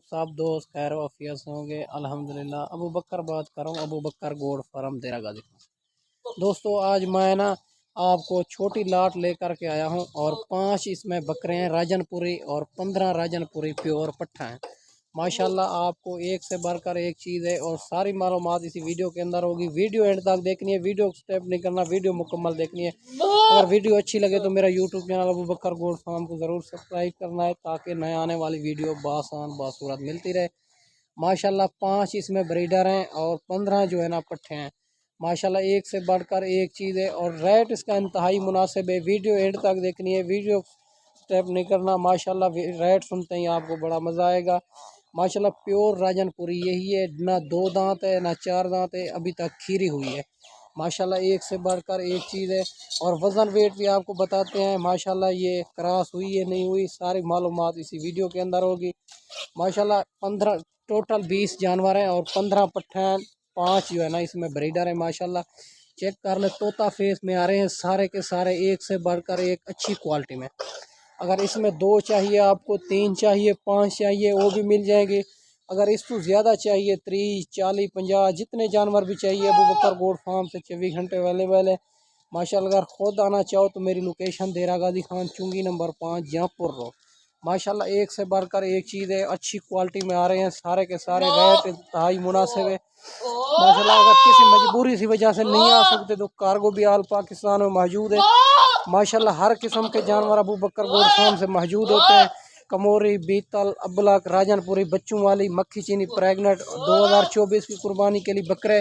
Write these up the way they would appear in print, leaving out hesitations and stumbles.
सब दोस्त खैर वाफियत से होंगे अल्हम्दुलिल्लाह। अबू बकर बात कर रहा हूँ, अबू बकर गोड फार्म देरा गाजी। दोस्तों आज मैं ना आपको छोटी लाट लेकर के आया हूँ और 5 इसमें बकरे हैं राजनपुरी और 15 राजनपुरी प्योर पट्ठा हैं। माशाल्लाह आपको एक से बढ़कर एक चीज़ है और सारी मालूमात इसी वीडियो के अंदर होगी। वीडियो एंड तक देखनी है, वीडियो स्टेप नहीं करना, वीडियो मुकम्मल देखनी है। अगर वीडियो अच्छी लगे तो मेरा यूट्यूब चैनल अबू बकर गोड फार्म को ज़रूर सब्सक्राइब करना है ताकि नए आने वाली वीडियो बासान बासूरत मिलती रहे। माशाल्लाह 5 इसमें ब्रीडर हैं और 15 जो है ना पट्ठे हैं। माशाल्लाह एक से बढ़कर एक चीज़ है और रेट इसका इंतहाई मुनासिब है। वीडियो एंड तक देखनी है, वीडियो स्टेप नहीं करना। माशाल्लाह रेट सुनते ही आपको बड़ा मज़ा आएगा। माशाल्लाह प्योर राजनपुरी यही है, ना 2 दांत है ना 4 दांत है, अभी तक खीरी हुई है। माशाल्लाह एक से बढ़कर एक चीज़ है और वज़न वेट भी आपको बताते हैं। माशाल्लाह ये क्रॉस हुई है नहीं हुई सारी मालूमात इसी वीडियो के अंदर होगी। माशाल्लाह 15 टोटल 20 जानवर हैं और 15 पठान 5 जो है ना इसमें ब्रीडर है। माशाल्लाह चेक कर ले, तोता फेस में आ रहे हैं सारे के सारे, एक से बढ़कर एक अच्छी क्वालिटी में। अगर इसमें 2 चाहिए आपको, 3 चाहिए, 5 चाहिए वो भी मिल जाएंगे। अगर इसको ज़्यादा चाहिए 30 40 50 जितने जानवर भी चाहिए अबू बकर गोड फार्म से 24 घंटे अवेलेबल है। माशाल्लाह अगर ख़ुद आना चाहो तो मेरी लोकेशन देरा गाजी खान चुंगी नंबर 5 जहाँपुर रोड। माशाल्लाह एक से बढ़कर एक चीज़ है, अच्छी क्वालिटी में आ रहे हैं सारे के सारे, रेट इंतहाई मुनासिब है। माशाल्लाह अगर किसी मजबूरी की वजह से नहीं आ सकते तो कार्गो भी आल पाकिस्तान में मौजूद है। माशाल्लाह हर किस्म के जानवर अबू बकर गोड फार्म से मौजूद होते हैं। कमोरी, बीतल, अबलक, राजनपुरी, बच्चों वाली, मक्खी चीनी, प्रेगनेंट, 2024 की कुर्बानी के लिए बकरे,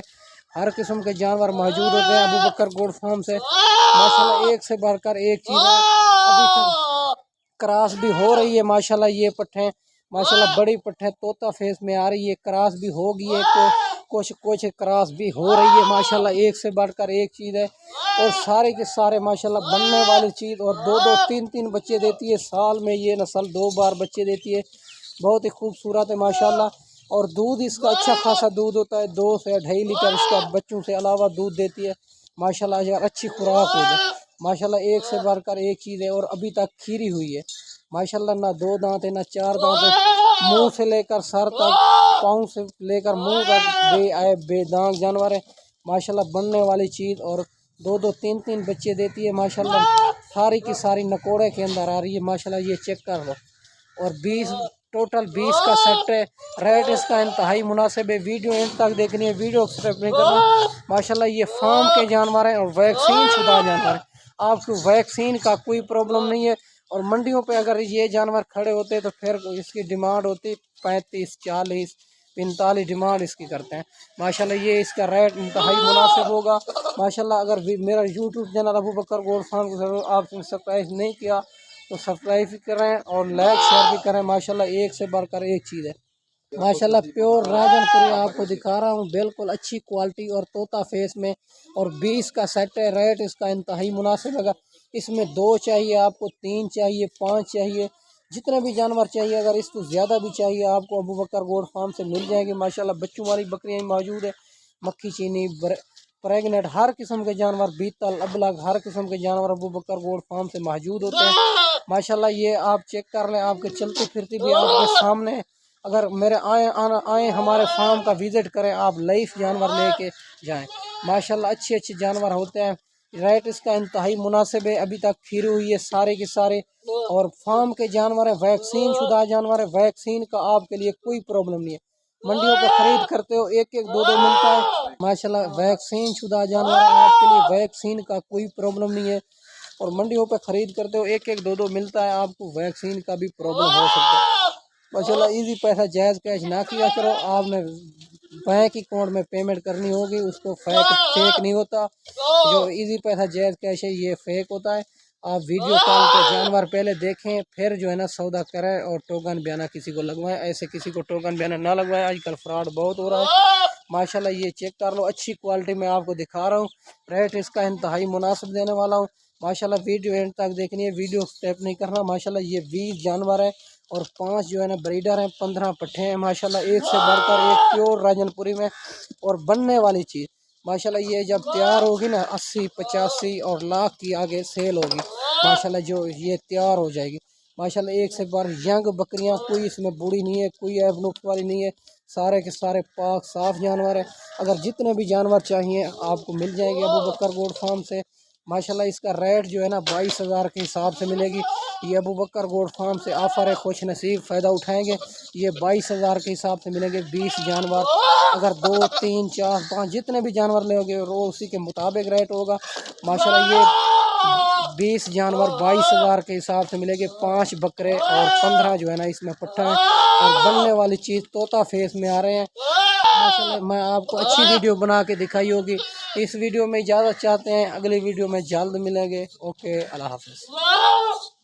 हर किस्म के जानवर मौजूद होते हैं अबू बकर गोड फार्म से। माशाल्लाह एक से बढ़कर एक चीज़ है, अभी तक क्रॉस भी हो रही है। माशाल्लाह ये पट्ठे माशाल्लाह बड़ी पट्ठे तोता फेस में आ रही है, क्रॉस भी होगी है तो कुछ कुछ क्रॉस भी हो रही है। माशाल्लाह एक से बढ़कर एक चीज़ है और सारे के सारे माशाल्लाह बनने वाली चीज़ और 2 2 3 3 बच्चे देती है साल में। ये नस्ल 2 बार बच्चे देती है, बहुत ही खूबसूरत है माशाल्लाह। और दूध इसका अच्छा खासा दूध होता है, 2 से 2.5 लीटर इसका बच्चों से अलावा दूध देती है। माशाल्लाह अगर अच्छी खुराक हो जाए। माशाल्लाह एक से बढ़कर एक चीज़ है और अभी तक खीरी हुई है। माशाल्लाह ना 2 दांत है ना 4 दांत है, मुंह से लेकर सर तक, पाँव से लेकर मुंह तक बेदाग जानवर है। माशाल्लाह बनने वाली चीज़ और 2 2 3 3 बच्चे देती है। माशाल्लाह सारी की सारी नकोड़े के अंदर आ रही है। माशाल्लाह ये चेक कर लो और 20 टोटल 20 का सेट है। रेट इसका इंतहाई मुनासिब है, वीडियो एंड तक देखनी है, वीडियो स्किप नहीं करना। माशाल्लाह ये फार्म के जानवर हैं और वैक्सीन शुदा जानवर हैं, आपको वैक्सीन का कोई प्रॉब्लम नहीं है। और मंडियों पे अगर ये जानवर खड़े होते तो फिर इसकी डिमांड होती 35 40 45 डिमांड इसकी करते हैं। माशाल्लाह ये इसका रेट इंतहाई मुनासिब होगा। माशाल्लाह अगर मेरा यूट्यूब चैनल अबू बकर गोड फार्म को ज़रूर आपने सब्सक्राइब नहीं किया तो सब्सक्राइब भी करें और लाइक शेयर भी करें। माशाल्लाह एक से बढ़कर एक चीज़ है। माशाल्लाह प्योर राजनपुरी आपको दिखा रहा हूँ, बिल्कुल अच्छी क्वालिटी और तोता फेस में और 20 का सेट है। रेट इसका इंतहाई मुनासिब है। इसमें 2 चाहिए आपको, 3 चाहिए, 5 चाहिए, जितने भी जानवर चाहिए। अगर इसको ज़्यादा भी चाहिए आपको अबू बकर गोड फार्म से मिल जाएगी। माशाल्लाह बच्चों वाली बकरियाँ मौजूद है, मक्खी चीनी, प्रेगनेंट, हर किस्म के जानवर, बीतल, अबलग, हर किस्म के जानवर अबू बकर गोड फार्म से मौजूद होते हैं। माशाल्लाह ये आप चेक कर लें, आपके चलती फिरती भी आपके सामने। अगर मेरे आए हमारे फार्म का विज़िट करें, आप लाइफ जानवर लेके जाएं। माशाल्लाह अच्छे अच्छे जानवर होते हैं। रेट इसका इंतहाई मुनासिब है, अभी तक खीरी हुई है सारे के सारे और फार्म के जानवर है, वैक्सीन शुदा जानवर है। वैक्सीन का आपके लिए कोई प्रॉब्लम नहीं है। मंडियों पर ख़रीद करते हो 1 1 2 2 मिलता है। माशाल्लाह वैक्सीन शुदा जानवर है, आपके लिए वैक्सीन का कोई प्रॉब्लम नहीं है। और मंडियों पर ख़रीद करते हो 1 1 2 2 मिलता है, आपको वैक्सीन का भी प्रॉब्लम हो सकता है। माशाल्लाह इजी पैसा जायज़ कैश ना किया करो, आपने बैंक अकाउंट में पेमेंट करनी होगी, उसको फेक नहीं होता। जो इजी पैसा जायज़ कैश है ये फेक होता है। आप वीडियो कॉल पे जानवर पहले देखें फिर जो है ना सौदा करें और टोकन बयाना किसी को लगवाएं। ऐसे किसी को टोकन बयाना ना लगवाएं, आजकल फ्रॉड बहुत हो रहा है। माशाल्लाह ये चेक कर लो, अच्छी क्वालिटी में आपको दिखा रहा हूँ। रेट इसका इंतहाई मुनासिब देने वाला हूँ। माशाल्लाह वीडियो एंड तक देखनी है, वीडियो स्टेप नहीं करना। माशाल्लाह ये 20 जानवर है और 5 जो है ना ब्रीडर हैं, 15 पट्ठे हैं। माशाल्लाह एक से बढ़कर एक प्योर राजनपुरी में और बनने वाली चीज़। माशाल्लाह ये जब तैयार होगी ना 80 85 और लाख की आगे सेल होगी। माशाल्लाह जो ये तैयार हो जाएगी। माशाल्लाह एक से बार यंग बकरियां, कोई इसमें बूढ़ी नहीं है, कोई ऐब नुक्स वाली नहीं है, सारे के सारे पाक साफ जानवर है। अगर जितने भी जानवर चाहिए आपको मिल जाएंगे अबू बकर गोट फार्म से। माशाल्लाह इसका रेट जो है ना 22,000 के हिसाब से मिलेगी। ये अबू बकर गोट फार्म से ऑफ़र है, खुश नसीब फ़ायदा उठाएंगे। ये 22,000 के हिसाब से मिलेंगे 20 जानवर। अगर 2, 3, 4, 5 जितने भी जानवर लोगे रो उसी के मुताबिक रेट होगा। माशाल्लाह ये 20 जानवर 22,000 के हिसाब से मिलेंगे। 5 बकरे और 15 जो है ना इसमें पट्ठा है। और बनने वाली चीज़ तोता फेस में आ रहे हैं माशाल्लाह। मैं आपको अच्छी वीडियो बना के दिखाई होगी। इस वीडियो में इजाज़त चाहते हैं, अगली वीडियो में जल्द मिलेंगे। ओके, अल्लाह हाफ़िज़।